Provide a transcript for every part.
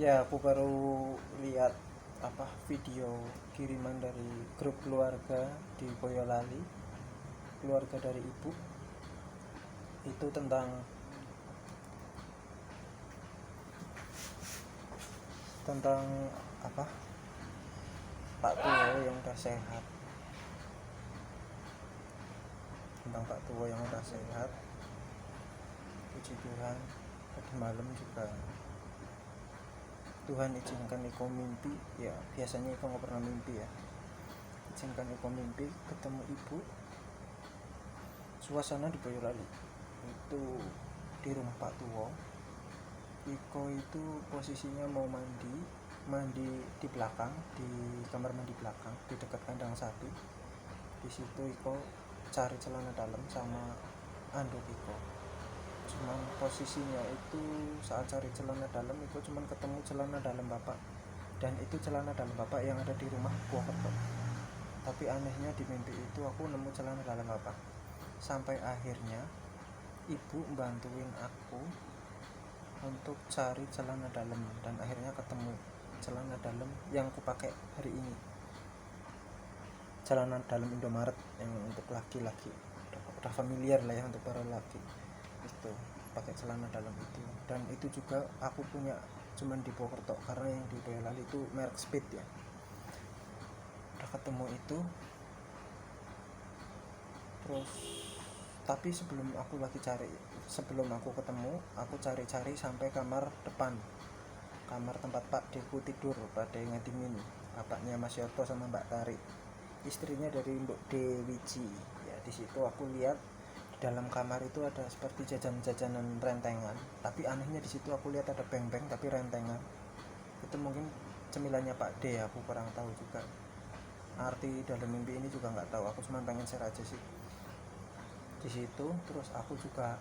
Ya, aku baru lihat video kiriman dari grup keluarga di Boyolali, keluarga dari ibu. Itu tentang apa? Pak tua yang udah sehat. Tentang Pak tua yang udah sehat. Puji Tuhan, tadi malam juga Tuhan izinkan Iko mimpi. Ya, biasanya Iko nggak pernah mimpi ya. Izinkan Iko mimpi ketemu ibu. Suasana di Boyolali itu di rumah Pak tua. Iko itu posisinya mau mandi di belakang, di kamar mandi belakang, di dekat kandang sapi. Di situ Iko cari celana dalam sama anduk Iko. Cuman posisinya itu saat cari celana dalam, Iko cuman ketemu celana dalam bapak, dan itu celana dalam bapak yang ada di rumah Purwokerto. Tapi anehnya di mimpi itu aku nemu celana dalam bapak. Sampai akhirnya ibu bantuin aku untuk cari celana dalam, dan akhirnya ketemu celana dalam yang aku pakai hari ini, celana dalam Indomaret yang untuk laki-laki. Udah familiar lah ya untuk para laki, itu pakai celana dalam itu. Dan itu juga aku punya cuman di Purwokerto, karena yang di Boyolali itu merek Speed ya. Udah ketemu itu, terus tapi sebelum aku ketemu, aku cari-cari sampai kamar depan, kamar tempat Pak Deku tidur, Pak De Ngadimin, bapaknya Mas Yoto sama Mbak Tari, istrinya dari Mbok Dewici. Ya, di situ aku lihat di dalam kamar itu ada seperti jajan-jajanan rentengan, tapi anehnya di situ aku lihat ada beng-beng tapi rentengan. Itu mungkin cemilannya Pak D, aku kurang tahu juga. Arti dalam mimpi ini juga nggak tahu, aku cuma pengen share aja sih. Di situ terus aku juga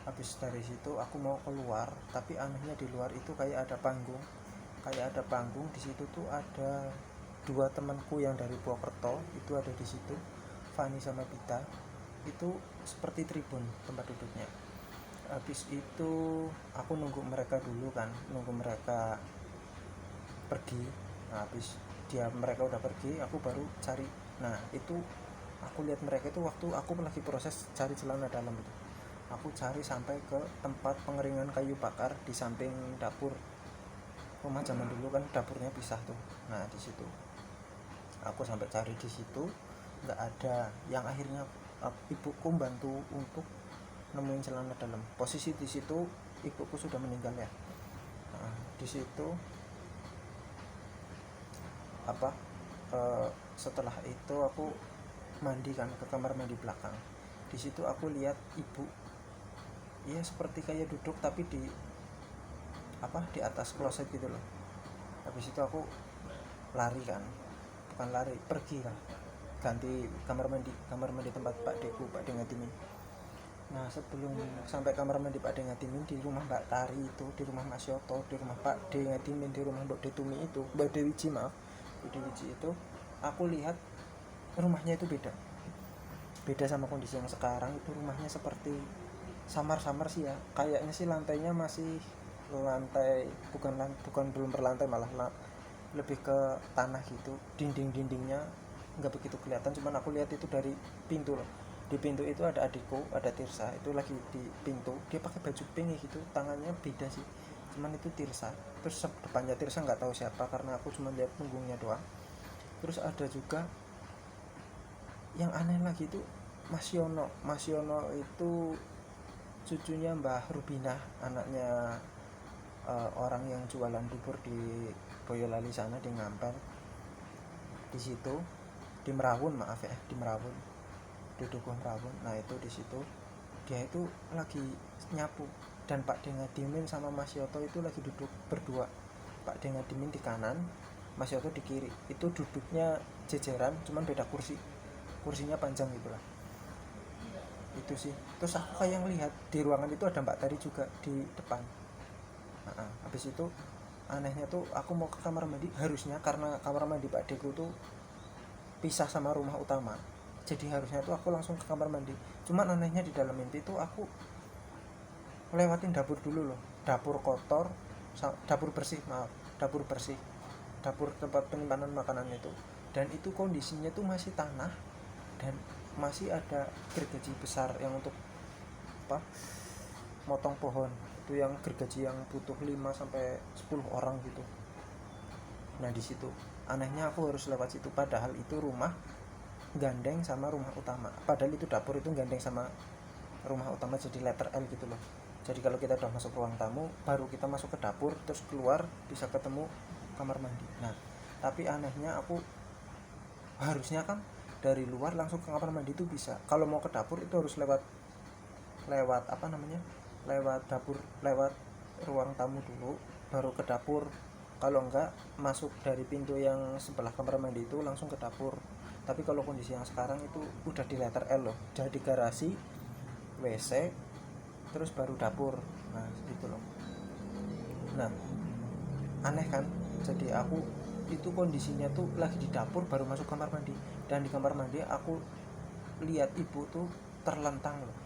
habis dari situ aku mau keluar, tapi anehnya di luar itu kayak ada panggung. Di situ tuh ada dua temanku yang dari Purwokerto itu ada di situ, Fani sama Pita. Itu seperti tribun tempat duduknya. Habis itu aku nunggu mereka dulu kan, nunggu mereka pergi. Nah, habis mereka udah pergi, aku baru cari. Nah, itu aku lihat mereka itu waktu aku lagi proses cari celana dalam itu. Aku cari sampai ke tempat pengeringan kayu bakar di samping dapur. Rumah zaman dulu kan dapurnya pisah tuh. Nah, di situ aku sampai cari di situ, nggak ada. Yang akhirnya ibuku bantu untuk nemuin celana dalam. Posisi di situ ibuku sudah meninggal ya. Nah, di situ setelah itu aku mandi kan ke kamar mandi belakang. Di situ aku lihat ibu, ya seperti kayak duduk tapi di atas kloset gitu loh. Habis itu aku lari kan, bukan lari, pergi kan, ganti kamar mandi tempat Pak Deku, Pak De Ngatimin. Nah, sebelum sampai kamar mandi Pak De Ngatimin, di rumah Mbak Tari itu, di rumah Mas Yoto, di rumah Pak De Ngatimin, di rumah Mbak Detumi itu, Mbak Dewici maaf, Mbak Dewici itu, aku lihat rumahnya itu beda sama kondisi yang sekarang. Itu rumahnya seperti samar-samar sih ya, kayaknya sih lantainya masih lantai, bukan belum berlantai, malah lebih ke tanah gitu. Dindingnya nggak begitu kelihatan, cuman aku lihat itu dari pintu loh. Di pintu itu ada adikku, ada Tirsa, itu lagi di pintu, dia pakai baju pink gitu, tangannya beda sih, cuman itu Tirsa. Terus depannya Tirsa nggak tahu siapa, karena aku cuma lihat punggungnya doang. Terus ada juga yang aneh lagi itu Mas Yono itu cucunya Mbah Rubinah, anaknya orang yang jualan bubur di Boyolali sana, di Ngampel. Di situ di Merawun, maaf ya, di Merawun, di Dukuh Merawun. Nah, itu di situ dia itu lagi nyapu, dan Pak Dengadimin sama Mas Yoto itu lagi duduk berdua. Pak Dengadimin di kanan, Mas Yoto di kiri. Itu duduknya jejeran, cuman beda kursinya panjang gitu lah. Itu sih. Terus aku kayak ngelihat di ruangan itu ada Mbak Tari juga di depan. Nah, habis itu anehnya tuh aku mau ke kamar mandi, harusnya karena kamar mandi Pak Deku tuh pisah sama rumah utama, jadi harusnya tuh aku langsung ke kamar mandi. Cuman anehnya di dalam mimpi tuh aku lewatin dapur dulu loh, dapur kotor, dapur bersih, maaf, dapur tempat penyimpanan makanan itu. Dan itu kondisinya tuh masih tanah dan masih ada gergaji besar yang untuk apa, motong pohon. Itu yang gergaji yang butuh 5 sampai 10 orang gitu. Nah di situ anehnya aku harus lewat situ, padahal itu rumah gandeng sama rumah utama. Padahal itu dapur itu gandeng sama rumah utama, jadi letter L gitu loh. Jadi kalau kita udah masuk ruang tamu, baru kita masuk ke dapur, terus keluar bisa ketemu kamar mandi. Nah tapi anehnya aku harusnya kan dari luar langsung ke kamar mandi itu bisa. Kalau mau ke dapur itu harus lewat apa namanya, lewat dapur, lewat ruang tamu dulu baru ke dapur. Kalau enggak masuk dari pintu yang sebelah kamar mandi itu langsung ke dapur. Tapi kalau kondisi yang sekarang itu udah di letter L loh, jadi garasi, WC, terus baru dapur. Nah gitu loh. Nah aneh kan, jadi aku itu kondisinya tuh lagi di dapur baru masuk kamar mandi. Dan di kamar mandi aku lihat ibu tuh terlentang loh,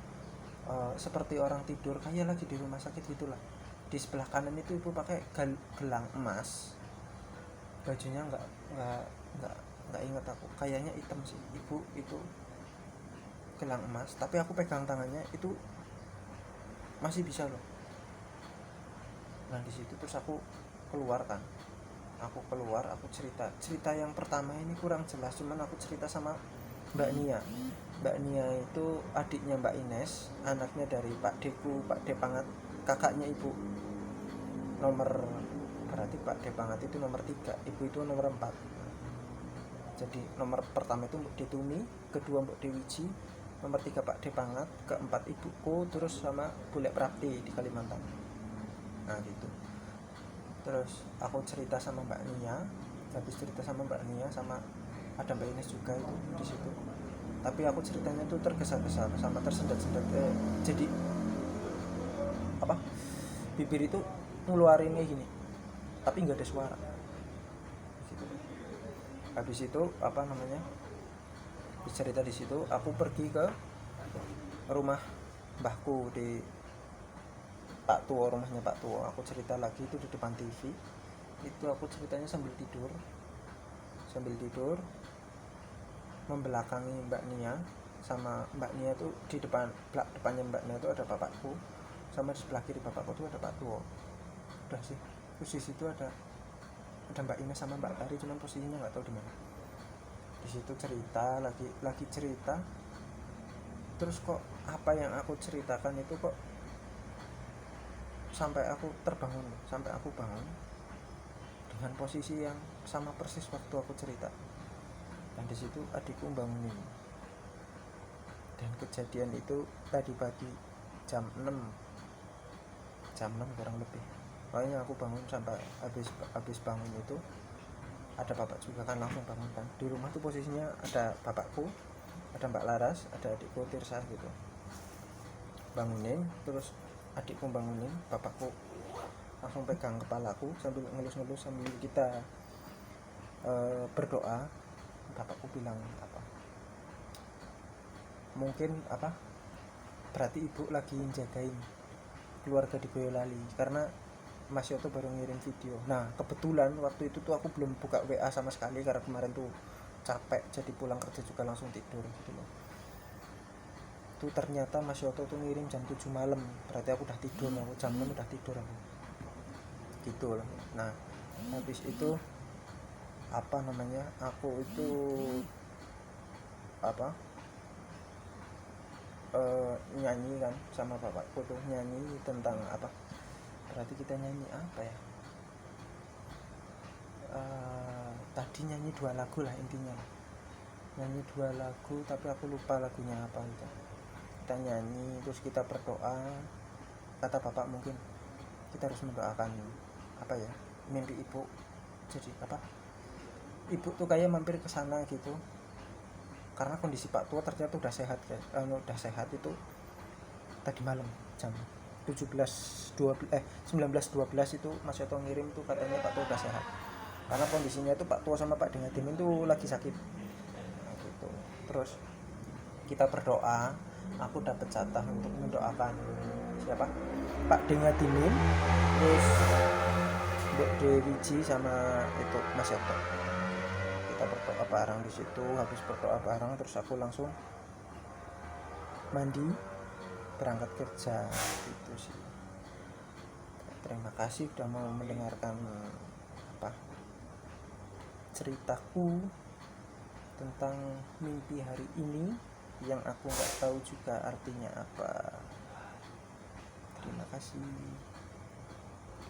seperti orang tidur kayak lagi di rumah sakit gitulah. Di sebelah kanan itu ibu pakai gelang emas, bajunya nggak ingat aku, kayaknya hitam sih ibu itu, gelang emas. Tapi aku pegang tangannya itu masih bisa loh. Nah di situ terus aku keluar kan, aku cerita yang pertama ini kurang jelas, cuman aku cerita sama Mbak Nia. Mbak Nia itu adiknya Mbak Ines, anaknya dari Pak Deku, Pak Depangat, kakaknya ibu. Berarti Pak Depangat itu nomor 3, ibu itu nomor 4. Jadi nomor pertama itu Mbak Detumi, kedua Mbak Dewiji, nomor 3 Pak Depangat, keempat ibuku, terus sama Bulek Prapti di Kalimantan. Nah gitu. Terus aku cerita sama Mbak Nia, habis cerita sama Mbak Nia sama ada Mbak Ines juga itu di situ. Tapi aku ceritanya tuh tergesa-gesa sama tersendat-sendat, jadi apa, bibir itu ngeluarin kayak gini tapi nggak ada suara gitu. Habis itu apa namanya, cerita di situ aku pergi ke rumah mbahku di Pak Tuo, rumahnya Pak Tuo. Aku cerita lagi itu di depan TV. Itu aku ceritanya sambil tidur membelakangi Mbak Nia. Sama Mbak Nia tuh di depannya Mbak Nia tuh ada bapakku, sama di sebelah kiri bapakku tuh ada Pak Tuo. Udah sih, terus di situ ada Mbak Ina sama Mbak Tari, cuman posisinya nggak tahu di mana. Di situ cerita lagi cerita, terus kok apa yang aku ceritakan itu kok sampai aku bangun dengan posisi yang sama persis waktu aku cerita. Dan di situ adikku bangunin. Dan kejadian itu tadi pagi jam 6 kurang lebih. Pokoknya aku bangun sampai habis bangun itu ada bapak juga kan, langsung bangun kan. Di rumah tuh posisinya ada bapakku, ada Mbak Laras, ada adikku Tirsa gitu. Bangunin, terus adikku bangunin, bapakku langsung pegang kepalaku sambil ngelus-ngelus sambil kita berdoa. Bapakku bilang apa, mungkin apa, berarti ibu lagi jagain keluarga di Boyolali karena Mas Yoto baru ngirim video. Nah kebetulan waktu itu tuh aku belum buka WA sama sekali karena kemarin tuh capek, jadi pulang kerja juga langsung tidur gitu loh. Tuh ternyata Mas Yoto tuh ngirim jam 7 malam, berarti aku udah tidur, aku jam 6 udah tidur aku gitu loh. Nah habis itu apa namanya, aku itu apa nyanyi kan sama bapakku tuh, nyanyi tentang apa, berarti kita nyanyi apa ya, tadi nyanyi 2 lagu lah intinya, nyanyi 2 lagu tapi aku lupa lagunya apa gitu. Kita nyanyi terus kita berdoa. Kata bapak mungkin kita harus mendoakan apa ya, mimpi ibu. Jadi apa, ibu tuh kayak mampir ke sana gitu karena kondisi Pak Tua ternyata udah sehat guys. Udah sehat itu tadi malam jam 19.12 itu Mas Yoto ngirim tuh katanya Pak Tua udah sehat, karena kondisinya itu Pak Tua sama Pak Dengadimin tuh lagi sakit. Nah, gitu. Terus kita berdoa, aku dapat jatah untuk mendoakan siapa, Pak Dengadimin, terus Mbok Dewi sama itu Mas Eto. Kita berdoa bareng di situ, habis berdoa bareng terus aku langsung mandi berangkat kerja gitu sih. Terima kasih sudah mau mendengarkan apa ceritaku tentang mimpi hari ini yang aku nggak tahu juga artinya apa. Terima kasih.